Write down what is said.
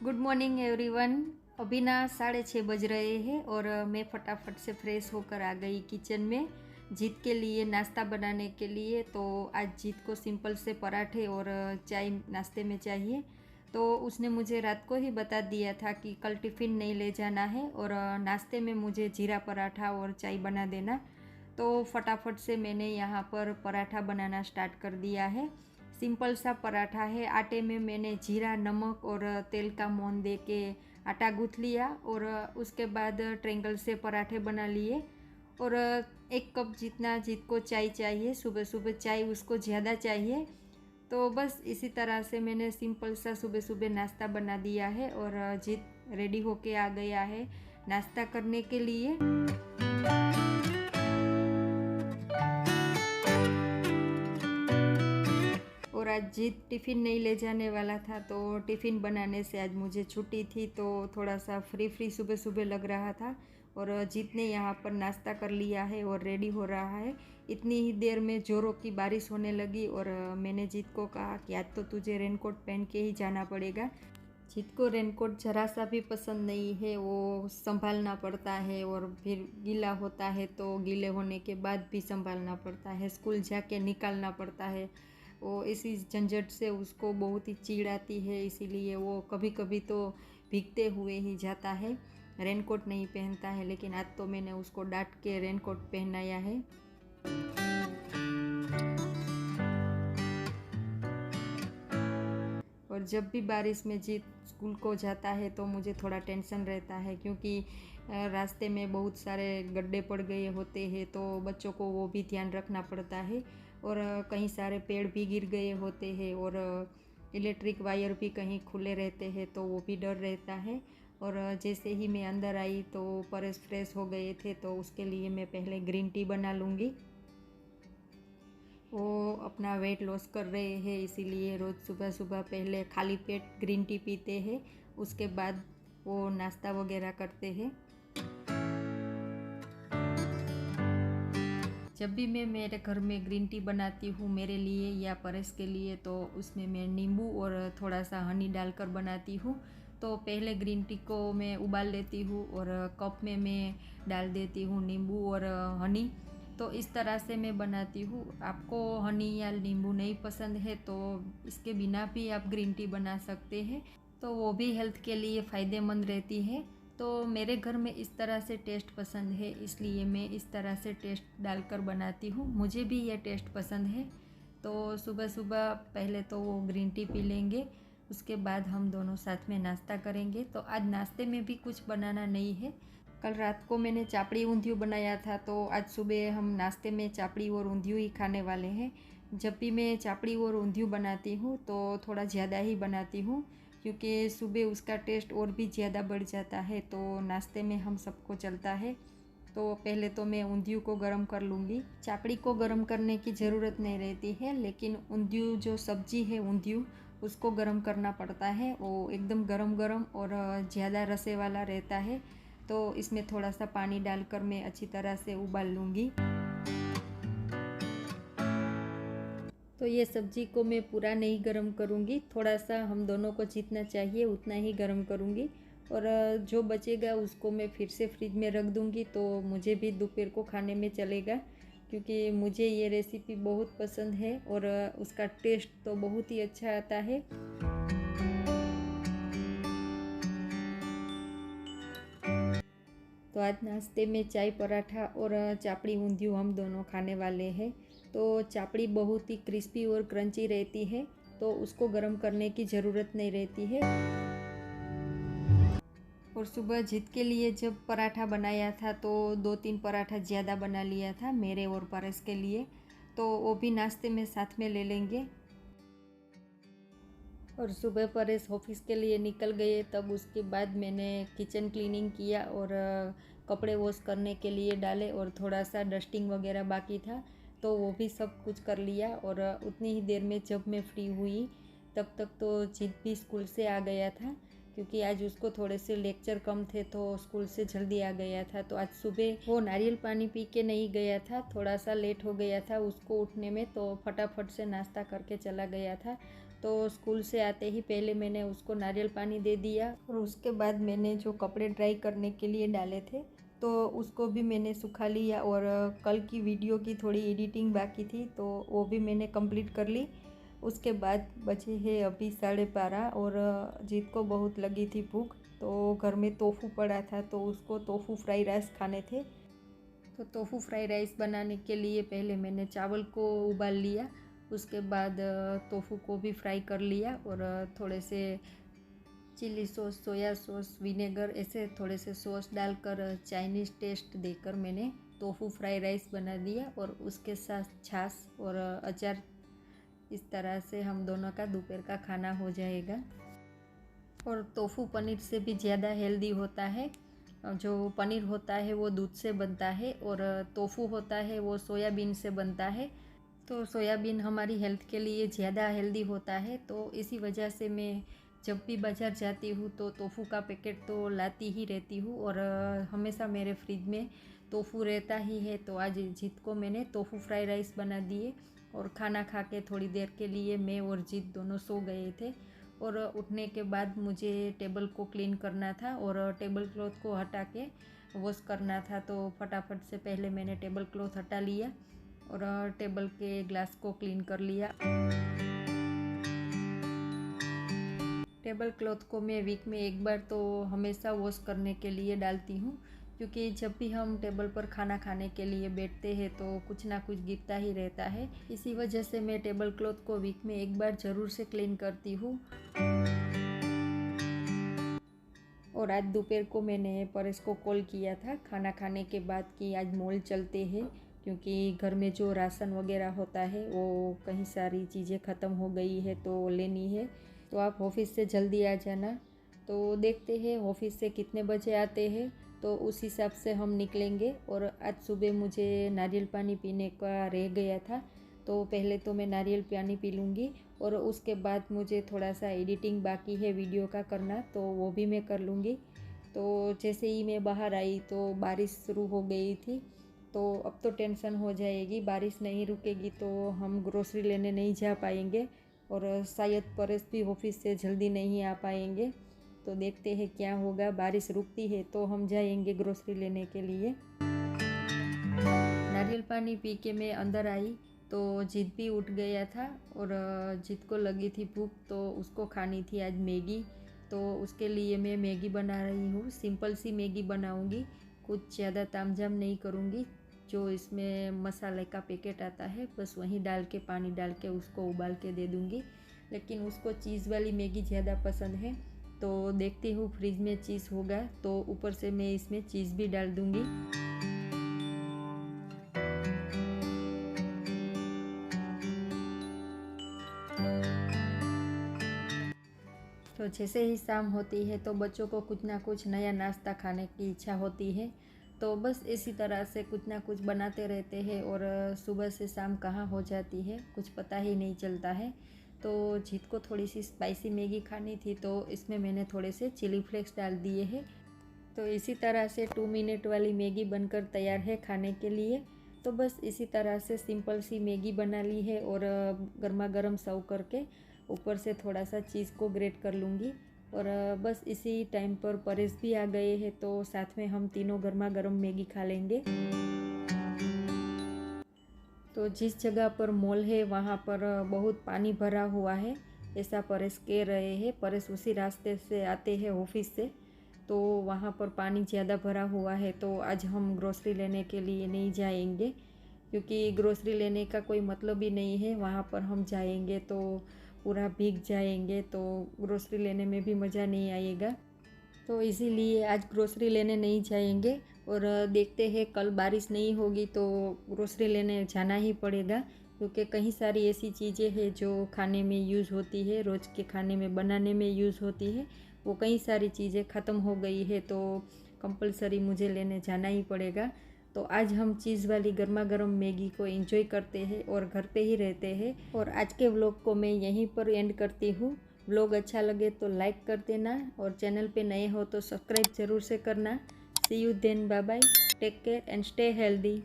Good morning everyone. अभी ना 6:30 बज रहे हैं और मैं फटाफट से फ्रेश होकर आ गई किचन में जीत के लिए नाश्ता बनाने के लिए। तो आज जीत को सिंपल से पराठे और चाय नाश्ते में चाहिए। तो उसने मुझे रात को ही बता दिया था कि कल टिफ़िन नहीं ले जाना है और नाश्ते में मुझे जीरा पराठा और चाय बना देना। तो फटाफट से मैंने यहाँ पर पराठा बनाना स्टार्ट कर दिया है। सिंपल सा पराठा है। आटे में मैंने जीरा, नमक और तेल का मोहन दे के आटा गूँथ लिया और उसके बाद ट्रायंगल से पराठे बना लिए। और 1 कप जितना जीत को चाय चाहिए, सुबह सुबह चाय उसको ज़्यादा चाहिए। तो बस इसी तरह से मैंने सिंपल सा सुबह सुबह नाश्ता बना दिया है और जीत रेडी होके आ गया है नाश्ता करने के लिए। और आज जीत टिफ़िन नहीं ले जाने वाला था, तो टिफ़िन बनाने से आज मुझे छुट्टी थी, तो थोड़ा सा फ्री सुबह सुबह लग रहा था। और जीत ने यहाँ पर नाश्ता कर लिया है और रेडी हो रहा है। इतनी ही देर में ज़ोरों की बारिश होने लगी और मैंने जीत को कहा कि आज तो तुझे रेनकोट पहन के ही जाना पड़ेगा। जीत को रेनकोट ज़रा सा भी पसंद नहीं है, वो संभालना पड़ता है और फिर गीला होता है तो गीले होने के बाद भी संभालना पड़ता है, स्कूल जाके निकालना पड़ता है। वो इसी झंझट से उसको बहुत ही चिढ़ आती है, इसीलिए वो कभी कभी तो भीगते हुए ही जाता है, रेनकोट नहीं पहनता है। लेकिन आज तो मैंने उसको डांट के रेनकोट पहनाया है। और जब भी बारिश में जीत स्कूल को जाता है तो मुझे थोड़ा टेंशन रहता है, क्योंकि रास्ते में बहुत सारे गड्ढे पड़ गए होते हैं, तो बच्चों को वो भी ध्यान रखना पड़ता है। और कहीं सारे पेड़ भी गिर गए होते हैं और इलेक्ट्रिक वायर भी कहीं खुले रहते हैं, तो वो भी डर रहता है। और जैसे ही मैं अंदर आई तो परेश फ्रेश हो गए थे, तो उसके लिए मैं पहले ग्रीन टी बना लूँगी। वो अपना वेट लॉस कर रहे हैं, इसीलिए रोज़ सुबह सुबह पहले खाली पेट ग्रीन टी पीते हैं, उसके बाद वो नाश्ता वगैरह करते हैं। जब भी मैं मेरे घर में ग्रीन टी बनाती हूँ मेरे लिए या परेश के लिए, तो उसमें मैं नींबू और थोड़ा सा हनी डालकर बनाती हूँ। तो पहले ग्रीन टी को मैं उबाल लेती हूँ और कप में मैं डाल देती हूँ नींबू और हनी। तो इस तरह से मैं बनाती हूँ। आपको हनी या नींबू नहीं पसंद है तो इसके बिना भी आप ग्रीन टी बना सकते हैं, तो वो भी हेल्थ के लिए फ़ायदेमंद रहती है। तो मेरे घर में इस तरह से टेस्ट पसंद है, इसलिए मैं इस तरह से टेस्ट डालकर बनाती हूँ। मुझे भी ये टेस्ट पसंद है। तो सुबह सुबह पहले तो वो ग्रीन टी पी लेंगे, उसके बाद हम दोनों साथ में नाश्ता करेंगे। तो आज नाश्ते में भी कुछ बनाना नहीं है। कल रात को मैंने चापड़ी ऊंधियू बनाया था, तो आज सुबह हम नाश्ते में चापड़ी और ऊंधियू ही खाने वाले हैं। जब भी मैं चापड़ी और ऊंधियू बनाती हूँ तो थोड़ा ज़्यादा ही बनाती हूँ, क्योंकि सुबह उसका टेस्ट और भी ज़्यादा बढ़ जाता है, तो नाश्ते में हम सबको चलता है। तो पहले तो मैं ऊंधियू को गर्म कर लूँगी। चापड़ी को गर्म करने की ज़रूरत नहीं रहती है, लेकिन ऊंधियू जो सब्जी है ऊंधियू उसको गर्म करना पड़ता है। वो एकदम गरम गरम और ज़्यादा रसे वाला रहता है। तो इसमें थोड़ा सा पानी डालकर मैं अच्छी तरह से उबाल लूँगी। तो ये सब्जी को मैं पूरा नहीं गरम करूँगी, थोड़ा सा हम दोनों को जितना चाहिए उतना ही गरम करूँगी। और जो बचेगा उसको मैं फिर से फ्रिज में रख दूँगी, तो मुझे भी दोपहर को खाने में चलेगा, क्योंकि मुझे ये रेसिपी बहुत पसंद है और उसका टेस्ट तो बहुत ही अच्छा आता है। तो आज नाश्ते में चाय पराठा और चापड़ी ऊंधियू हम दोनों खाने वाले हैं। तो चापड़ी बहुत ही क्रिस्पी और क्रंची रहती है, तो उसको गर्म करने की ज़रूरत नहीं रहती है। और सुबह जीत के लिए जब पराठा बनाया था तो 2-3 पराठा ज़्यादा बना लिया था मेरे और परेश के लिए, तो वो भी नाश्ते में साथ में ले लेंगे। और सुबह परेश ऑफिस के लिए निकल गए, तब उसके बाद मैंने किचन क्लीनिंग किया और कपड़े वॉश करने के लिए डाले और थोड़ा सा डस्टिंग वगैरह बाकी था, तो वो भी सब कुछ कर लिया। और उतनी ही देर में जब मैं फ्री हुई तब तक तो जीत भी स्कूल से आ गया था, क्योंकि आज उसको थोड़े से लेक्चर कम थे तो स्कूल से जल्दी आ गया था। तो आज सुबह वो नारियल पानी पी के नहीं गया था, थोड़ा सा लेट हो गया था उसको उठने में, तो फटाफट से नाश्ता करके चला गया था। तो स्कूल से आते ही पहले मैंने उसको नारियल पानी दे दिया और उसके बाद मैंने जो कपड़े ड्राई करने के लिए डाले थे तो उसको भी मैंने सुखा लिया। और कल की वीडियो की थोड़ी एडिटिंग बाकी थी तो वो भी मैंने कंप्लीट कर ली। उसके बाद बचे हैं अभी 12:30 और जीत को बहुत लगी थी भूख, तो घर में टोफू पड़ा था तो उसको टोफू फ्राई राइस खाने थे। तो टोफू फ्राई राइस बनाने के लिए पहले मैंने चावल को उबाल लिया, उसके बाद टोफू को भी फ्राई कर लिया और थोड़े से chilli sauce, soya sauce, vinegar ऐसे थोड़े से सॉस डालकर चाइनीज़ टेस्ट देकर मैंने टोफू फ्राई राइस बना दिया और उसके साथ छाछ और अचार। इस तरह से हम दोनों का दोपहर का खाना हो जाएगा। और टोफू पनीर से भी ज़्यादा हेल्दी होता है। जो पनीर होता है वो दूध से बनता है और टोफू होता है वो सोयाबीन से बनता है। तो सोयाबीन हमारी हेल्थ के लिए ज़्यादा हेल्दी होता है, तो इसी वजह से मैं जब भी बाज़ार जाती हूँ तो टोफू का पैकेट तो लाती ही रहती हूँ और हमेशा मेरे फ्रिज में टोफू रहता ही है। तो आज जीत को मैंने टोफू फ्राई राइस बना दिए और खाना खा के थोड़ी देर के लिए मैं और जीत दोनों सो गए थे। और उठने के बाद मुझे टेबल को क्लीन करना था और टेबल क्लॉथ को हटा के वॉश करना था। तो फटाफट से पहले मैंने टेबल क्लॉथ हटा लिया और टेबल के ग्लास को क्लीन कर लिया। टेबल क्लॉथ को मैं वीक में एक बार तो हमेशा वॉश करने के लिए डालती हूँ, क्योंकि जब भी हम टेबल पर खाना खाने के लिए बैठते हैं तो कुछ ना कुछ गिरता ही रहता है। इसी वजह से मैं टेबल क्लॉथ को वीक में एक बार ज़रूर से क्लीन करती हूँ। और आज दोपहर को मैंने परेश को कॉल किया था खाना खाने के बाद कि आज मॉल चलते हैं, क्योंकि घर में जो राशन वगैरह होता है वो कहीं सारी चीज़ें ख़त्म हो गई है तो लेनी है, तो आप ऑफिस से जल्दी आ जाना। तो देखते हैं ऑफिस से कितने बजे आते हैं तो उस हिसाब से हम निकलेंगे। और आज सुबह मुझे नारियल पानी पीने का रह गया था, तो पहले तो मैं नारियल पानी पी लूँगी और उसके बाद मुझे थोड़ा सा एडिटिंग बाकी है वीडियो का करना, तो वो भी मैं कर लूँगी। तो जैसे ही मैं बाहर आई तो बारिश शुरू हो गई थी, तो अब तो टेंशन हो जाएगी, बारिश नहीं रुकेगी तो हम ग्रोसरी लेने नहीं जा पाएंगे और शायद परेश भी ऑफिस से जल्दी नहीं आ पाएंगे। तो देखते हैं क्या होगा, बारिश रुकती है तो हम जाएंगे ग्रोसरी लेने के लिए। नारियल पानी पी के मैं अंदर आई तो जीत भी उठ गया था और जीत को लगी थी भूख, तो उसको खानी थी आज मैगी। तो उसके लिए मैं मैगी बना रही हूँ, सिंपल सी मैगी बनाऊँगी, कुछ ज़्यादा तामझाम नहीं करूँगी। जो इसमें मसाले का पैकेट आता है बस वहीं डाल के पानी डाल के उसको उबाल के दे दूँगी। लेकिन उसको चीज़ वाली मैगी ज़्यादा पसंद है, तो देखती हूँ फ्रिज में चीज़ होगा तो ऊपर से मैं इसमें चीज़ भी डाल दूँगी। तो जैसे ही शाम होती है तो बच्चों को कुछ ना कुछ नया नाश्ता खाने की इच्छा होती है, तो बस इसी तरह से कुछ ना कुछ बनाते रहते हैं और सुबह से शाम कहाँ हो जाती है कुछ पता ही नहीं चलता है। तो जीत को थोड़ी सी स्पाइसी मैगी खानी थी तो इसमें मैंने थोड़े से चिली फ्लेक्स डाल दिए हैं। तो इसी तरह से 2 मिनट वाली मैगी बनकर तैयार है खाने के लिए। तो बस इसी तरह से सिंपल सी मैगी बना ली है और गर्मा गर्म सर्व करके ऊपर से थोड़ा सा चीज़ को ग्रेट कर लूँगी। और बस इसी टाइम पर परेश भी आ गए हैं तो साथ में हम तीनों गर्मा गर्म मैगी खा लेंगे। तो जिस जगह पर मॉल है वहाँ पर बहुत पानी भरा हुआ है ऐसा परेश कह रहे हैं। परेश उसी रास्ते से आते हैं ऑफिस से, तो वहाँ पर पानी ज़्यादा भरा हुआ है तो आज हम ग्रोसरी लेने के लिए नहीं जाएंगे, क्योंकि ग्रोसरी लेने का कोई मतलब ही नहीं है। वहाँ पर हम जाएंगे तो पूरा भीग जाएंगे तो ग्रोसरी लेने में भी मज़ा नहीं आएगा। तो इसीलिए आज ग्रोसरी लेने नहीं जाएंगे और देखते हैं कल बारिश नहीं होगी तो ग्रोसरी लेने जाना ही पड़ेगा, क्योंकि कई सारी ऐसी चीज़ें हैं जो खाने में यूज़ होती है, रोज़ के खाने में बनाने में यूज़ होती है, वो कई सारी चीज़ें ख़त्म हो गई है तो कंपलसरी मुझे लेने जाना ही पड़ेगा। तो आज हम चीज़ वाली गर्मा गर्म मैगी को एंजॉय करते हैं और घर पे ही रहते हैं। और आज के व्लॉग को मैं यहीं पर एंड करती हूँ। व्लॉग अच्छा लगे तो लाइक कर देना और चैनल पे नए हो तो सब्सक्राइब ज़रूर से करना। See you then, bye bye, take care and stay healthy.